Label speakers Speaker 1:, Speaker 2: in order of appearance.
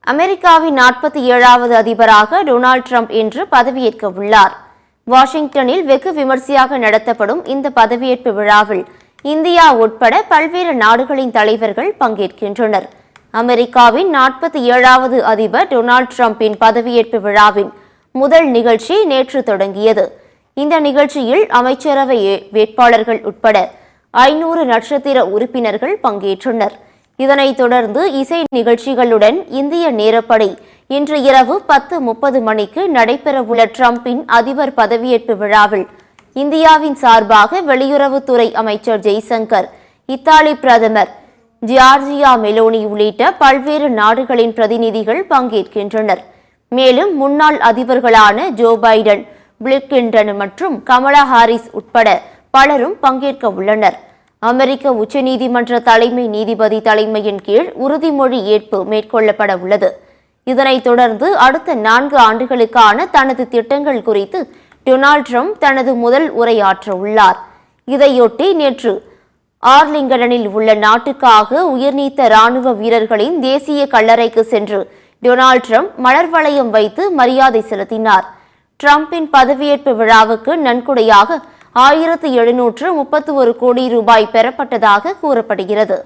Speaker 1: அமெரிக்காவின் 47வது அதிபராக Donald Trump இன்று பதவியேற்க உள்ளார். வாஷிங்டனில் வெகு விமர்சையாக நடத்தப்படும் இந்த பதவியேற்பு விழாவில் இந்தியா உட்பட பல்வேறு நாடுகளின் தலைவர்கள் பங்கேற்கின்றனர். அமெரிக்காவின் 47வது அதிபர் டொனால்ட் ட்ரம்பின் பதவியேற்பு விழாவின் முதல் நிகழ்ச்சி நேற்று தொடங்கியது. இந்த நிகழ்ச்சியில் அமைச்சரவை வேட்பாளர்கள் உட்பட 500 நட்சத்திர உறுப்பினர்கள் பங்கேற்றனர். இதனைத் தொடர்ந்து இசை நிகழ்ச்சிகளுடன் இந்திய நேரப்படி இன்று இரவு 10:30 மணிக்கு நடைபெறவுள்ள ட்ரம்பின் அதிபர் பதவியேற்பு விழாவில் இந்தியாவின் சார்பாக வெளியுறவுத்துறை அமைச்சர் ஜெய்சங்கர், இத்தாலி பிரதமர் ஜியார்ஜியா மெலோனி உள்ளிட்ட பல்வேறு நாடுகளின் பிரதிநிதிகள் பங்கேற்கின்றனர். மேலும் முன்னாள் அதிபர்களான ஜோ பைடன், பில் கிளின்டன் மற்றும் கமலா ஹாரிஸ் உட்பட பலரும் பங்கேற்க உள்ளனர். அமெரிக்க உச்சநீதிமன்ற தலைமை நீதிபதி தலைமையின் கீழ் உறுதிமொழி ஏற்பு மேற்கொள்ளப்பட உள்ளது. இதனைத் தொடர்ந்து அடுத்த 4 ஆண்டுகளுக்கான தனது திட்டங்கள் குறித்து டொனால்ட் ட்ரம்ப் தனது முதல் உரையாற்ற உள்ளார். இதையொட்டி நேற்று ஆர்லிங்கடனில் உள்ள நாட்டுக்காக உயிர்நீத்த ராணுவ வீரர்களின் தேசிய கல்லறைக்கு சென்று டொனால்ட் ட்ரம்ப் மலர் வளையம் வைத்து மரியாதை செலுத்தினார். ட்ரம்பின் பதவியேற்பு விழாவுக்கு நன்கொடையாக 1731 கோடி ரூபாய் பெறப்பட்டதாக கூறப்படுகிறது.